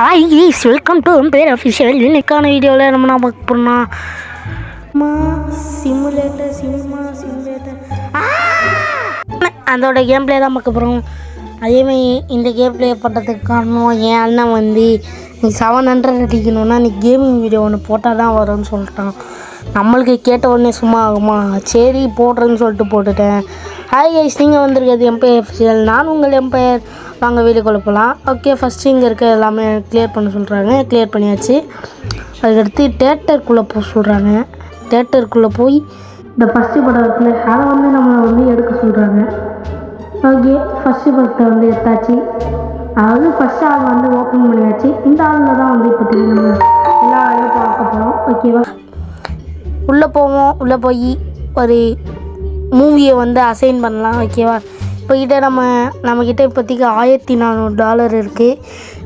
Hi is welcome to பேர் official. இன்னைக்கான வீடியோவில் நம்ம நான் பார்க்க போகிறோம்னா சிமுலேட்டர் அதோட கேம் பிளே தான் பார்க்க போகிறோம். அதேமாதிரி இந்த கேம் பிளே பண்ணுறதுக்கு காரணம் என் அண்ணன் வந்து நீ 700 அடிக்கணும்னா நீ கேமிங் வீடியோ ஒன்று போட்டால் தான் வரும்னு சொல்லிட்டான். நம்மளுக்கு கேட்ட உடனே சும்மா ஆகுமா, சரி போடுறேன்னு சொல்லிட்டு போட்டுட்டேன். ஹாய் கைஸ், நீங்கள் வந்திருக்கிறது எம்பையர் அஃபிஷியல். நான் உங்கள் எம்பையர். வாங்க வீடியோக்குள்ள போகலாம். ஓகே, ஃபஸ்ட்டு இங்கே இருக்க எல்லாமே கிளியர் பண்ண சொல்கிறாங்க. கிளியர் பண்ணியாச்சு. அதுக்கடுத்து தேட்டருக்குள்ளே போக சொல்கிறாங்க. தேட்டருக்குள்ளே போய் இந்த ஃபஸ்ட்டு படத்தில் அதை வந்து நம்மளை வந்து எடுக்க சொல்கிறாங்க. ஓகே, ஃபஸ்ட்டு படத்தை வந்து எடுத்தாச்சு. அதாவது ஃபஸ்ட் ஆள் வந்து ஓப்பன் பண்ணியாச்சு. இந்த ஆளில் தான் வந்து இப்போதைக்கு நம்ம எல்லா வேலையும் பார்க்க போகிறோம். ஓகேவா, உள்ளே போவோம். உள்ளே போய் ஒரு மூவியை வந்து அசைன் பண்ணலாம். ஓகேவா, இப்போக்கிட்ட நம்மக்கிட்ட இப்போதைக்கு $1400 இருக்குது.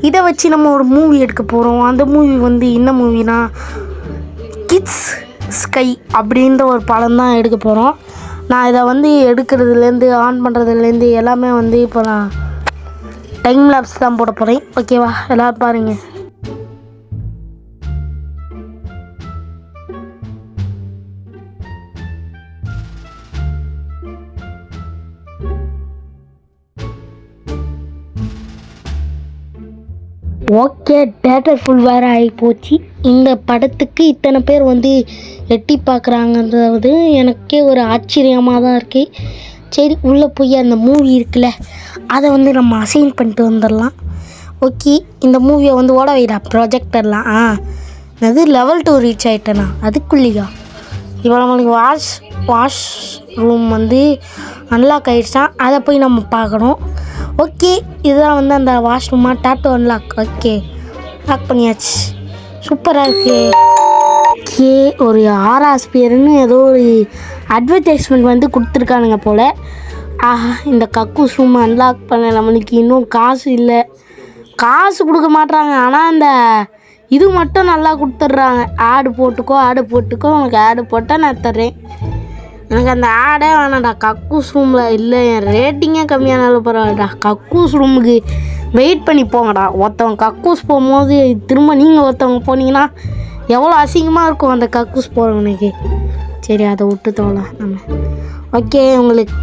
இதை வச்சு நம்ம ஒரு மூவி எடுக்க போகிறோம். அந்த மூவி வந்து என்ன மூவினா கிட்ஸ் ஸ்கை அப்படின்ற ஒரு படம் தான் எடுக்க போகிறோம். நான் இதை வந்து எடுக்கிறதுலேருந்து ஆன் பண்ணுறதுலேருந்து எல்லாமே வந்து இப்போ நான் டைம் லேப்ஸ் தான் போட போகிறேன். ஓகேவா, எல்லோரும் பாருங்கள். ஓகே, தேட்டர் ஃபுல் வேறு ஆகி போச்சு. இந்த படத்துக்கு இத்தனை பேர் வந்து எட்டி பார்க்குறாங்கன்றது எனக்கே ஒரு ஆச்சரியமாக தான் இருக்குது. சரி, உள்ளே போய் அந்த மூவி இருக்குல்ல அதை வந்து நம்ம அசைன் பண்ணிட்டு வந்துடலாம். ஓகே, இந்த மூவியை வந்து ஓட வைடா ப்ரொஜெக்டர்லாம். அது level 2 ரீச் ஆகிட்டேண்ணா. அதுக்குள்ளேயா இப்போ நம்மளுக்கு வாஷ் ரூம் வந்து அன்லாக் ஆகிடுச்சான். அதை போய் நம்ம பார்க்கணும். ஓகே, இதுதான் வந்து அந்த வாஷ்ரூமா டேட்டோ அன்லாக். ஓகே, லாக் பண்ணியாச்சு. சூப்பராக இருக்குது. ஓகே, ஒரு ஆர்ஆஸ்பியர்னு ஏதோ ஒரு அட்வர்டைஸ்மெண்ட் வந்து கொடுத்துருக்கானுங்க போல். ஆஹா, இந்த கக்கூஸ் ரூம் அன்லாக் பண்ண நம்மளுக்கு இன்னும் காசு இல்லை. காசு கொடுக்க மாட்றாங்க. ஆனால் அந்த இது மட்டும் நல்லா கொடுத்துட்றாங்க. ஆடு போட்டுக்கோ உனக்கு ஆடு போட்டால் நான் தர்றேன். எனக்கு அந்த ஆடே வேணாம்டா. கக்கூஸ் ரூமில் இல்லை, என் ரேட்டிங்கே கம்மியானாலும் பரவாயில்லடா. கக்கூஸ் ரூமுக்கு வெயிட் பண்ணி போங்கடா. ஒருத்தவங்க கக்கூஸ் போகும்போது திரும்ப நீங்கள் ஒருத்தவங்க போனீங்கன்னா எவ்வளோ அசிங்கமாக இருக்கும் அந்த கக்கூஸ் போகிறவனுக்கு. சரி, அதை விட்டு தோலாம் நம்ம. ஓகே, உங்களுக்கு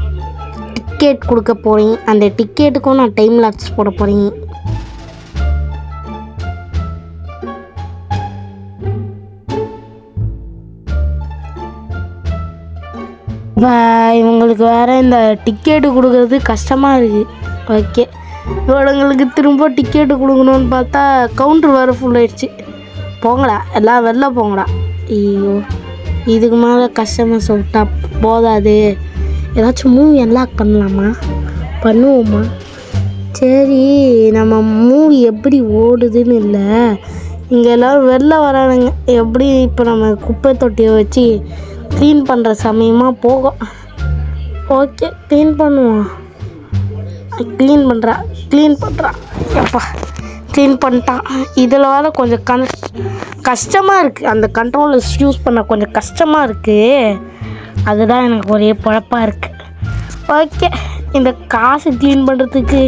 டிக்கெட் கொடுக்க போகிறேன். அந்த டிக்கெட்டுக்கும் நான் டைம் லாப்ஸ் போட போகிறேன். இவங்களுக்கு வேறு இந்த டிக்கெட்டு கொடுக்குறது கஷ்டமாக இருக்குது. ஓகே, இவங்களுக்கு திரும்ப டிக்கெட்டு கொடுக்கணுன்னு பார்த்தா கவுண்ட்ரு வேறு ஃபுல் ஆயிடுச்சு. போங்கடா, எல்லாம் வெளில போங்கடா. ஐயோ, இதுக்கு மேலே கஸ்டமர்ஸ் விட்டா போதாது. ஏதாச்சும் மூவி அன்லாக் பண்ணுவோமா? சரி, நம்ம மூவி எப்படி ஓடுதுன்னு இல்லை, இங்கே எல்லோரும் வெளில வரானுங்க. எப்படி இப்போ நம்ம குப்பை தொட்டியை வச்சு க்ளீன் பண்ணுற சமயமாக போகும். ஓகே, க்ளீன் பண்ணுவோம். க்ளீன் பண்ணுறா எப்பா க்ளீன் பண்ணிட்டான். இதில் வேறு கொஞ்சம் கஷ்டமாக இருக்குது. அந்த கண்ட்ரோலர்ஸ் யூஸ் பண்ண கொஞ்சம் கஷ்டமாக இருக்குது. அதுதான் எனக்கு ஒரே குழப்பாக இருக்குது. ஓகே, இந்த காசு க்ளீன் பண்ணுறதுக்கு,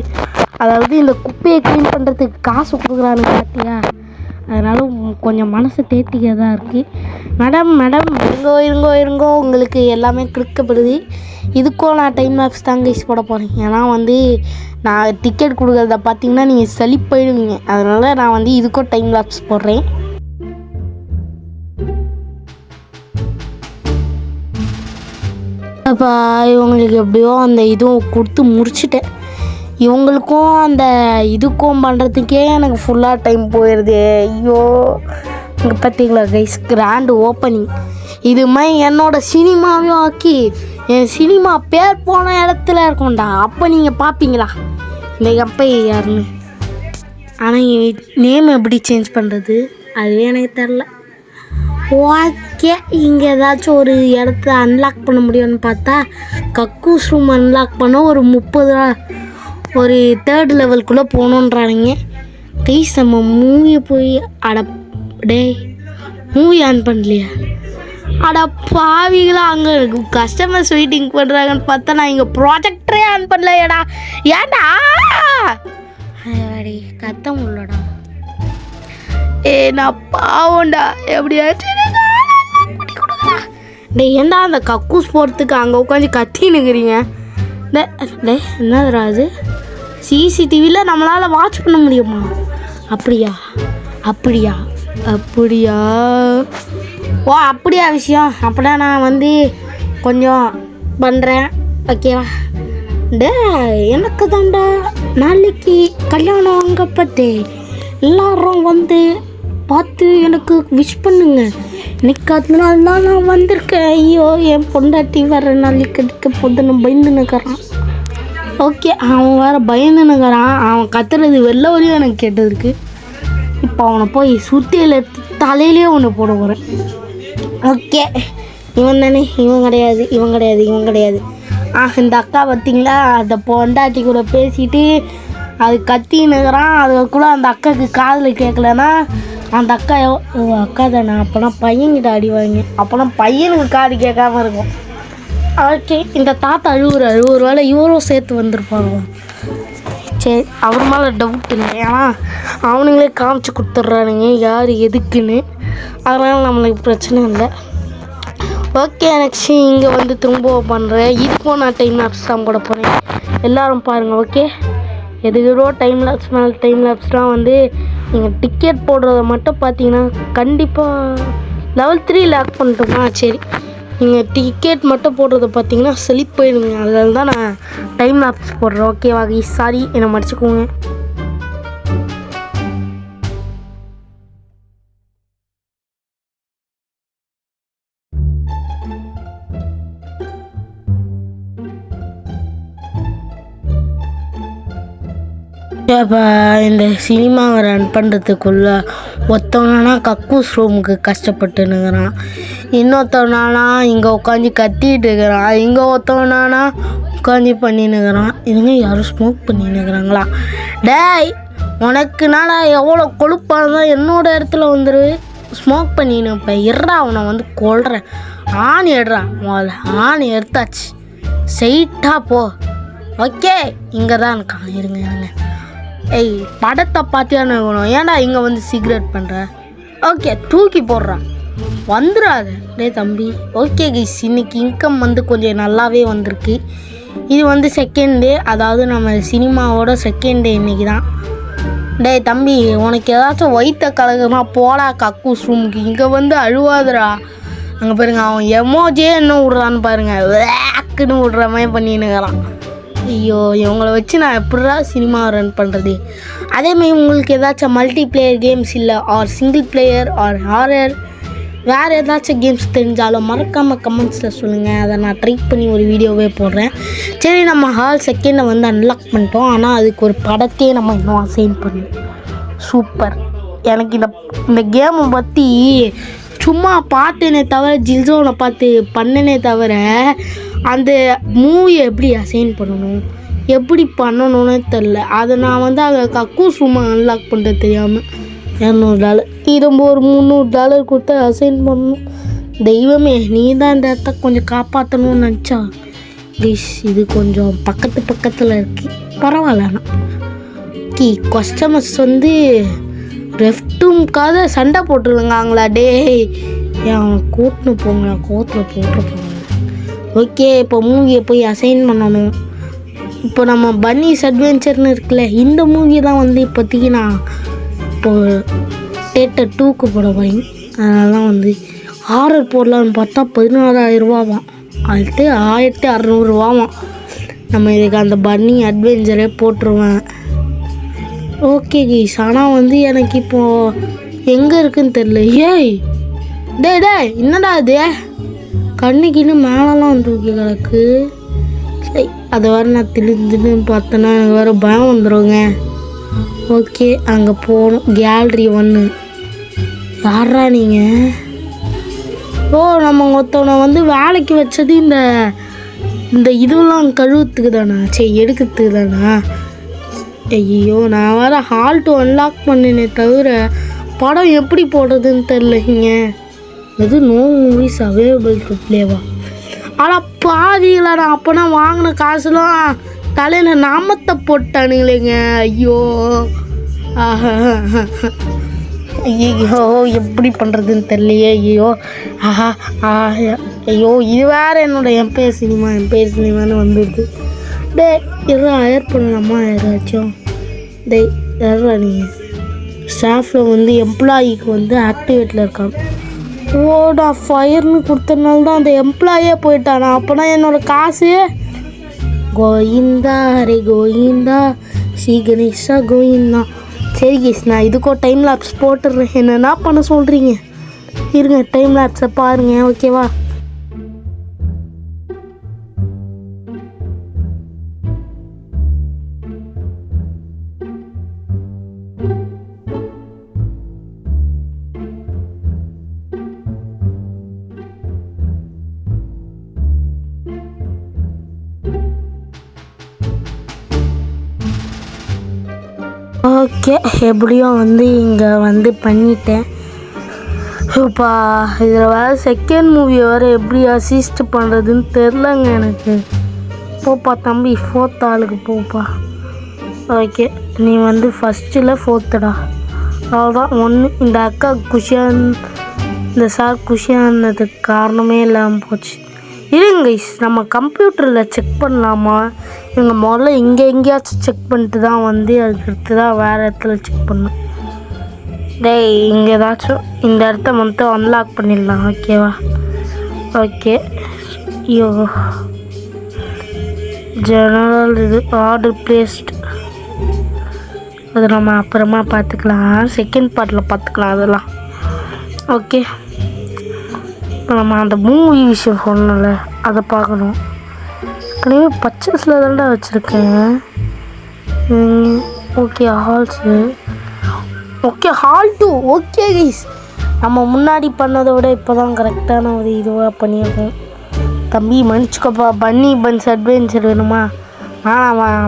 அதாவது இந்த குப்பையை க்ளீன் பண்ணுறதுக்கு காசு கொடுக்குறானுங்க பார்த்தியா. அதனால கொஞ்சம் மனசு தேர்த்திக்க தான் இருக்குது. மேடம் இருங்கோ உங்களுக்கு எல்லாமே கொடுக்கப்படுது. இதுக்கும் நான் டைம் லாப்ஸ் தாங்க போட போகிறேன். ஏன்னா வந்து நான் டிக்கெட் கொடுக்குறத பார்த்தீங்கன்னா நீங்கள் சலிப்போயிடுவீங்க. அதனால் நான் வந்து இதுக்கும் டைம் லாப்ஸ் போடுறேன். அப்போ இவங்களுக்கு எப்படியோ அந்த இதுவும் கொடுத்து முடிச்சுட்டேன். இவங்களுக்கும் அந்த இதுக்கும் பண்ணுறதுக்கே எனக்கு ஃபுல்லாக டைம் போயிடுது. ஐயோ, இங்கே பார்த்தீங்களா கைஸ், கிராண்டு ஓப்பனிங். இது மாதிரி என்னோடய சினிமாவையும் ஆக்கி என் சினிமா பேர் போன இடத்துல இருக்கும்டா. அப்போ நீங்கள் பார்ப்பீங்களா இந்த எப்போ யாருன்னு. ஆனால் நேம் எப்படி சேஞ்ச் பண்ணுறது அதுவே எனக்கு தெரில. ஓகே, இங்கே ஏதாச்சும் ஒரு இடத்த அன்லாக் பண்ண முடியும்னு பார்த்தா கக்கூஸ் ரூம் அன்லாக் பண்ண ஒரு 30 ஒரு 3rd லெவலுக்குள்ளே போகணுன்றானுங்க. ப்ளீஸ் நம்ம மூவியை போய் மூவி ஆன் பண்ணலையா? பாவிகளா, அங்கே கஸ்டமர்ஸ் வெயிட்டிங் பண்ணுறாங்கன்னு பார்த்தா நான் இங்கே ப்ராஜெக்டரே ஆன் பண்ணலையடா. ஏன்டா கத்த முடியலடா. நான் பாவண்டா எப்படியாச்சும் டே ஏண்டா அந்த கக்கூஸ் போகிறதுக்கு அங்கே உட்காந்து கத்தின்னுக்கிறீங்க. டே என்னதுடா அது? சிசிடிவியில் நம்மளால் வாட்ச் பண்ண முடியுமா? அப்படியா அப்படியா அப்படியா ஓ அப்படியா விஷயம். அப்படின்னா நான் வந்து கொஞ்சம் பண்ணுறேன் ஓகேவா? டே எனக்கு தாண்டா நாளைக்கு கல்யாணம் அங்கே பார்த்து எல்லாரும் வந்து பார்த்து எனக்கு விஷ் பண்ணுங்க. இன்னைக்கு அதனால தான் நான் வந்திருக்கேன். ஐயோ என் பொண்டாட்டி வர நாளைக்கு எடுக்க பொண்ணு பயந்துன்னுக்கிறான். ஓகே அவன் வேறு பயந்துன்னுக்கிறான். அவன் கத்துறது வெளில வரையும் எனக்கு கேட்டதுருக்கு. இப்போ அவனை போய் சுத்தியில் தலையிலே ஒன்று போட போகிறேன். ஓகே இவன் தானே? இவன் கிடையாது இவன் கிடையாது இவன் கிடையாது. இந்த அக்கா பார்த்தீங்களா அந்த பொண்டாட்டி கூட பேசிட்டு அது கத்தின்னுக்கிறான். அதுக்குள்ளே அந்த அக்காவுக்கு காதில் கேட்கலன்னா அந்த அக்கா அக்கா தானே அப்போனா பையன்கிட்ட அடி வாங்க. அப்போனா பையனுக்கு காது கேட்காம இருக்கும். ஓகே இந்த தாத்தா அழுவுறாரு. ஒரு வேளை இவரும் சேர்த்து வந்திருப்பாங்க. சரி அவர் மேலே டவுட் இல்லை. ஏன்னா அவனுங்களே காமிச்சு கொடுத்துட்றானுங்க யார் எதுக்குன்னு. அதனால் நம்மளுக்கு பிரச்சனை இல்லை. ஓகே நெக்ஸ்ட் இங்கே வந்து திரும்ப பண்ணுறேன். இதுக்கும் நான் டைம் லேப்ஸ் தான் போட போகிறேன். எல்லோரும் பாருங்கள். ஓகே எதுக்கிறோ டைம் லேப்ஸ் மேலே டைம் லேப்ஸ்லாம் வந்து நீங்கள் டிக்கெட் போடுறத மட்டும் பார்த்தீங்கன்னா கண்டிப்பாக level 3 லாக் பண்ணிட்டோமா? சரி நீங்கள் டிக்கெட் மட்டும் போடுறத பார்த்தீங்கன்னா செழிப்பு போயிடுங்க. அதில் தான் நான் டைம் லேப்ஸ் போடுறேன். ஓகேவா? சாரி என்னை மடிச்சுக்கோங்க. இப்போ இந்த சினிமாவை ரன் பண்ணுறதுக்குள்ள ஒருத்தவனா கக்கூஸ் ரூமுக்கு கஷ்டப்பட்டுனுங்கிறான். இன்னொருத்தவனா இங்கே உட்காந்து கத்திட்டு இருக்கிறான். இங்கே ஒருத்தவனா உட்காந்து பண்ணினுக்கிறான். இதுங்க யாரும் ஸ்மோக் பண்ணினுக்கிறாங்களா? டேய் உனக்குனால எவ்வளோ கொழுப்பானதான் என்னோட இடத்துல வந்துரு ஸ்மோக் பண்ணின்னு. இப்போ எட்றா அவனை வந்து கொள்றேன். ஆணி எடுறா முதல்ல. ஆணி எடுத்தாச்சு ஸ்ட்ரைட்டாக போ. ஓகே இங்கே தான் இருக்கான். இருங்க இருங்க. ஏய் படத்தை பார்த்தியானு இருக்கணும். ஏன்டா இங்கே வந்து சிகரெட் பண்ணுற? ஓகே தூக்கி போடுறான். வந்துடாது டே தம்பி. ஓகே கைஸ் இன்னைக்கு இன்கம் வந்து கொஞ்சம் நல்லாவே வந்திருக்கு. இது வந்து செகண்ட் டே, அதாவது நம்ம சினிமாவோட செகண்ட் டே இன்றைக்கி தான். டே தம்பி உனக்கு ஏதாச்சும் வயிற்ற கலகுனா போடா கக்கூஸ் ரூமுக்கு. இங்கே வந்து அழுவாதுடா. அங்கே பாருங்க அவன் எமோஜே என்ன விட்றான்னு பாருங்கள். வேக்குன்னு விட்ற மாதிரி பண்ணின்னுக்கிறான். ஐயோ இவங்கள வச்சு நான் எப்படிடா சினிமா ரன் பண்ணுறது? அதேமாதிரி உங்களுக்கு ஏதாச்சும் மல்டி பிளேயர் கேம்ஸ் இல்லை or single player or horror வேறு ஏதாச்சும் கேம்ஸ் தெரிஞ்சாலும் மறக்காமல் கமெண்ட்ஸில் சொல்லுங்கள். அதை நான் ட்ரை பண்ணி ஒரு வீடியோவே போடுறேன். சரி நம்ம ஹால் செகண்டை வந்து அன்லாக் பண்ணிட்டோம். ஆனால் அதுக்கு ஒரு படத்தையே நம்ம இன்னும் அசைன் பண்ணணும். சூப்பர். எனக்கு இந்த கேமை பற்றி சும்மா பார்த்தேனே தவிர ஜில்சோனை பார்த்து பண்ணனே தவிர அந்த மூவியை எப்படி அசைன் பண்ணணும் எப்படி பண்ணணும்னு தெரில. அதை நான் வந்து அங்கே கக்கூஸ் ரூமை அன்லாக் பண்ணுறது தெரியாமல் $200 திரும்ப ஒரு $300 கொடுத்து அசைன் பண்ணணும். தெய்வமே நீ தான் இந்த இடத்த கொஞ்சம் காப்பாற்றணும்னு நினச்சா ப்ளீஸ். இது கொஞ்சம் பக்கத்தில் இருக்குது பரவாயில்லண்ணா. கஸ்டமர்ஸ் வந்து ரெஃப்ட்டும்காக சண்டை போட்டுருங்காங்களா? டே ஏன் கூட்டின்னு போங்க கோத்தில் போட்டுருப்போங்க. ஓகே இப்போ மூவியை போய் அசைன் பண்ணணும். இப்போ நம்ம பன்னீஸ் அட்வென்ச்சர்னு இருக்குல்ல இந்த மூவி தான் வந்து இப்போதைக்கு நான் இப்போது தேட்டர் 2க்கு போட போகிறேன். அதனால தான் வந்து ஹாரர் போடலான்னு பார்த்தா $16,000 அடுத்து $1,600 நம்ம இதுக்கு அந்த பன்னி அட்வென்ச்சரே போட்டுருவேன். ஓகே கைஸ் ஆனால் வந்து எனக்கு இப்போது எங்கே இருக்குதுன்னு தெரில. ஏய் டே என்னடா இது கண்ணுக்கின்னு மேலெலாம் தூக்கி கிடக்கு. சரி அதை வேறு நான் திடீர்னு பார்த்தேன்னா எனக்கு வேறு பயம் வந்துடுங்க. ஓகே அங்கே போகணும். கேலரி 1. யாரா நீங்கள்? ஓ நம்ம ஒருத்தவனை வந்து வேலைக்கு வச்சது இந்த இதுவெல்லாம் கழுவுறதுக்கு தானா? சரி எடுக்கிறதுக்கு தானா? ஐயோ நான் வேறு ஹால் 2 அன்லாக் பண்ணினே தவிர படம் எப்படி போடுறதுன்னு தெரிலங்க. எது நோ மூவிஸ் அவைலபிள் டு பிளேவா? ஆனால் பாதியில் நான் அப்போனா வாங்கின காசுலாம் தலையில் நாமத்தை போட்டானுங்களேங்க. ஐயோ ஐயோ எப்படி பண்ணுறதுன்னு தெரியலையே. ஐயோ ஆஹா ஐயோ இது வேறு என்னோட எம்பேர் சினிமான்னு வந்துடுது. டே எல்லாம் ஹயர் பண்ணலாமா யாராச்சும்? டே யாரா நீங்கள் ஸ்டாஃபில் வந்து எம்ப்ளாயிக்கு வந்து ஆக்டிவேட்டில் இருக்காங்க. ஓடா ஃபயர்னு கொடுத்தனால தான் அந்த எம்ப்ளாயே போயிட்டானா. அப்போனா என்னோடய காசு கோயிந்தா ஹரே கோயிந்தா ஸ்ரீ கணேஷா கோயிந்தா. சரி கேஸ் நான் இதுக்கோ டைம் லேப்ஸ் போட்டுடுறேன். என்னென்னா பண்ண சொல்கிறீங்க இருங்க, டைம் லேப்ஸை பாருங்கள் ஓகேவா? ஓகே எப்படியும் வந்து இங்கே வந்து பண்ணிட்டேன். இப்போ இதில் வேறு செகண்ட் மூவி வேறு எப்படி அசிஸ்ட் பண்ணுறதுன்னு தெரிலங்க எனக்கு. போப்பா தம்பி, 4th ஆளுக்கு போப்பா. ஓகே நீ வந்து ஃபஸ்ட்டில் 4th அவ்வளோதான். ஒன்று இந்த அக்கா குஷியான் இந்த சார் குஷியானதுக்கு காரணமே இல்லாமல் போச்சு. இருங்க நம்ம கம்ப்யூட்டரில் செக் பண்ணலாமா? இவங்க முதல்ல இங்கே எங்கேயாச்சும் செக் பண்ணிட்டு தான் வந்து அதுக்கடுத்து தான் வேறு இடத்துல செக் பண்ணணும். டேய் இங்கே ஏதாச்சும் இந்த இடத்த மட்டும் அன்லாக் பண்ணிடலாம் ஓகேவா? ஓகே ஐயோ ஜெனரல் இது ஆர்டர் பிளேஸ்டு அது நம்ம அப்புறமா பார்த்துக்கலாம். செகண்ட் பார்ட்டில் பார்த்துக்கலாம் அதெல்லாம். ஓகே இப்போ நம்ம அந்த மூவி விஷயம் சொன்னோம்ல அதை பார்க்கணும். ஏற்கனவே பர்ச்சேஸில் தான்டா வச்சுருக்கேன். Okay halls okay hall 2 okay guys. நம்ம முன்னாடி பண்ணதை விட இப்போ தான் கரெக்டான ஒரு இதுவாக பண்ணியிருக்கோம். தம்பி மன்னிச்சுக்கோப்பா. பன்னி பன்ஸ் அட்வென்ச்சர் வேணுமா?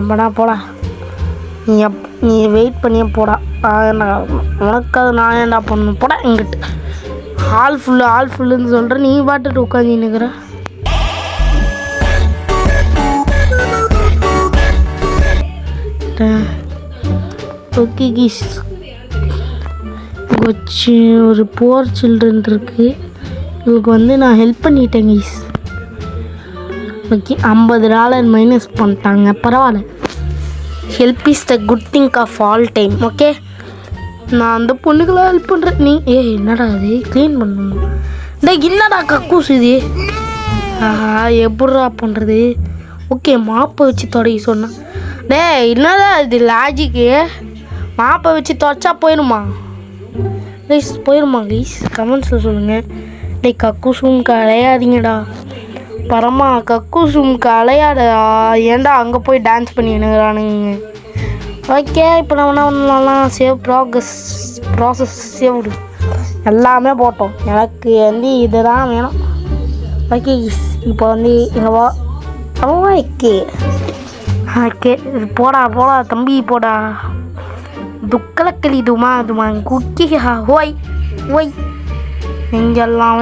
அப்படா போடா. நீ வெயிட் பண்ணியே போடா. உனக்காக நான் ஏன்டா பண்ணணும் போடா இங்கிட்டு. ஹால் ஃபுல்லுன்னு சொல்கிறேன், நீ பாட்டுட்டு உட்காந்து நிற்கிற. ஓகே கீஸ் ஒரு புவர் சில்ட்ரன் இருக்குது. இவங்களுக்கு வந்து நான் ஹெல்ப் பண்ணிட்டேன் கீஸ். ஓகே $50 மைனஸ் பண்ணிட்டாங்க, பரவாயில்ல. Help is the good thing of all time. Okay நான் அந்த பொண்ணுக்கெல்லாம் ஹெல்ப் பண்ணுறேன். நீ என்னடா அது க்ளீன் பண்ணணும்? என்னடா கக்கூஸ் இது? எப்பட்றா பண்ணுறது? ஓகே மாப்பை வச்சு தொடங்கி சொன்னேன். என்னடா இது லாஜிக்கு? மாப்பை வச்சு தொடச்சா போயிடுமா கைஸ்? கமெண்ட்ஸில் சொல்லுங்கள். கக்கூஸும் கலையாதீங்கடா. பரமா கக்கூஸும் கலையாடா. ஏன்டா அங்கே போய் டான்ஸ் பண்ணி என்னங்கிறானுங்க. ஓகே இப்போ நம்ம என்ன பண்ணலாம்? சேவ் ப்ராசஸ் சேவ்டு எல்லாமே போட்டோம். எனக்கு வந்து இது தான் வேணும். ஓகே இப்போ வந்து இங்கே வா. ஓகே ஓகே போடா தம்பி போடா. துக்கலக்களி துமா குக்கிஹா ஹோய் ஒய் நெஞ்செல்லாம்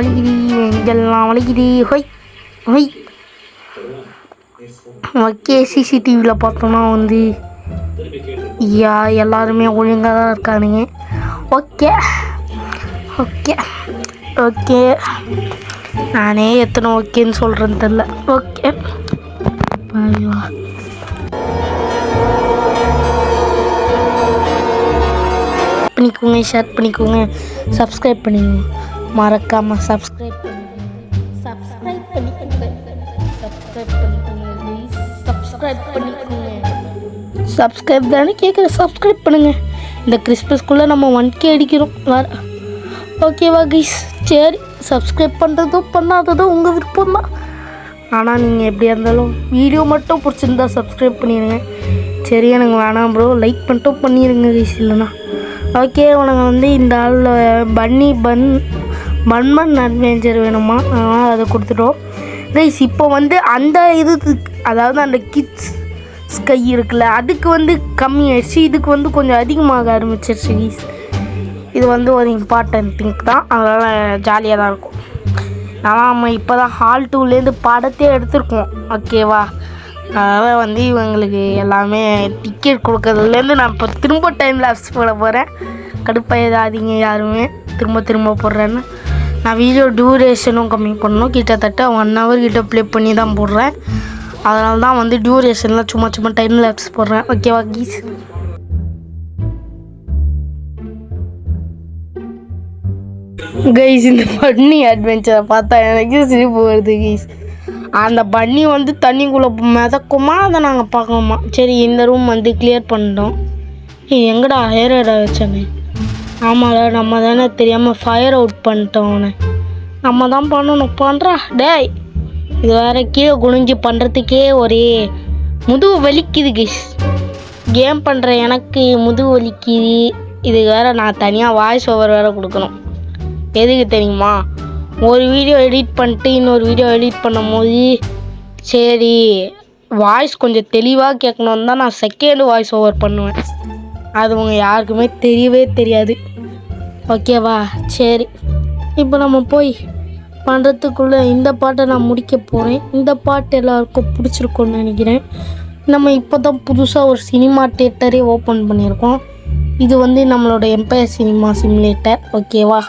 வலிக்குது ஹொய் ஹொய். ஓகே சிசிடிவியில் பார்த்தோம்னா வந்து எல்லாருமே ஒழுங்காக தான் இருக்கானுங்க. ஓகே நானே எத்தனை ஓகேன்னு சொல்கிறேன்னு தெரில. ஓகே பண்ணிக்கோங்க, ஷேர் பண்ணிக்கோங்க, சப்ஸ்கிரைப் பண்ணிக்கோங்க. மறக்காமல் சப்ஸ்கிரைப் தானே கேட்குற. சப்ஸ்கிரைப் பண்ணுங்கள். இந்த கிறிஸ்மஸ்க்குள்ளே நம்ம 1K அடிக்கிறோம் வேறு. ஓகேவா கைஸ்? சரி சப்ஸ்கிரைப் பண்ணுறதும் பண்ணாததும் உங்கள் விருப்பம் தான். ஆனால் நீங்கள் எப்படியா இருந்தாலும் வீடியோ மட்டும் பிடிச்சிருந்தா சப்ஸ்கிரைப் பண்ணிடுங்க. சரி எனக்கு வேணாம் ப்ரோ, லைக் மட்டும் பண்ணிடுங்க கைஸ். இல்லைண்ணா ஓகே உனக்கு வந்து இந்த ஆளில் பன்மன் அட்வென்ச்சர் வேணுமா? அதனால் அதை கொடுத்துட்டோம் கைஸ். இப்போ வந்து அந்த அதாவது அந்த கிட்ஸ் ஸ்கை இருக்குல்ல அதுக்கு வந்து கம்மியாயிடுச்சு. இதுக்கு வந்து கொஞ்சம் அதிகமாக ஆரம்பிச்சிருச்சு கைஸ். இது வந்து ஒரு இம்பார்ட்டன்ட் திங்க் தான், அதனால் ஜாலியாக தான் இருக்கும். ஆனால் நம்ம இப்போ தான் ஹால் 2லேருந்து படத்தையே எடுத்துருக்கோம் ஓகேவா? அதனால் வந்து இவங்களுக்கு எல்லாமே டிக்கெட் கொடுக்கறதுலேருந்து நான் இப்போ திரும்ப டைம் லாப்ஸ் போட போகிறேன். கடுப்பாயிடாதீங்க யாருமே திரும்ப திரும்ப போடுறேன்னு. நான் வீடியோ டியூரேஷனும் கம்மி பண்ணணும். கிட்டத்தட்ட 1 hour கிட்ட ப்ளே பண்ணி தான் போடுறேன். அதனால தான் வந்து டியூரேஷனில் சும்மா சும்மா டைம் லேப்ஸ் போடுறேன். ஓகேவா கீஸ்? கைஸ் இந்த பன்னி அட்வென்ச்சரை பார்த்தா எனக்கு சிரிப்பு வருது கைஸ். அந்த பன்னி வந்து தண்ணிக்குள்ளே மிதக்குமா அதை நாங்கள் பார்க்கணுமா. சரி இந்த ரூம் வந்து கிளியர் பண்ணிட்டோம். எங்கடா ஹேர் வச்சோமே. ஆமாடா நம்ம தானே தெரியாமல் ஃபயர் அவுட் பண்ணிட்டோம். அவனை நம்ம தான் பண்ணணும். பண்ணுறா டேய். இது வேறு கீழே குனிஞ்சு பண்ணுறதுக்கே ஒரே முதுகு வலிக்குது கைஸ். கேம் பண்ணுற எனக்கு முதுகு வலிக்குது. இதுக்கு வேறு நான் தனியாக வாய்ஸ் ஓவர் வேறு கொடுக்கணும். எதுக்கு தெரியுமா? ஒரு வீடியோ எடிட் பண்ணிட்டு இன்னொரு வீடியோ எடிட் பண்ணும் போது சரி வாய்ஸ் கொஞ்சம் தெளிவாக கேட்கணுன்னு தான் நான் செகண்ட் வாய்ஸ் ஓவர் பண்ணுவேன். அது உங்கள் யாருக்குமே தெரியவே தெரியாது. ஓகேவா? சரி இப்போ நம்ம போய் பண்ணுறதுக்குள்ளே இந்த பாட்டை நான் முடிக்க போகிறேன். இந்த பாட்டு எல்லாருக்கும் பிடிச்சிருக்குன்னு நினைக்கிறேன். நம்ம இப்போ தான் புதுசாக ஒரு சினிமா தியேட்டரே ஓப்பன் பண்ணியிருக்கோம். இது வந்து நம்மளோட எம்பயர் சினிமா சிமுலேட்டர். ஓகேவா?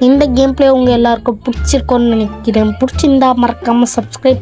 இந்த கேம் பிளே உங்கள் எல்லாருக்கும் பிடிச்சிருக்கோன்னு நினைக்கிறேன். பிடிச்சிருந்தா மறக்காமல் சப்ஸ்கிரைப்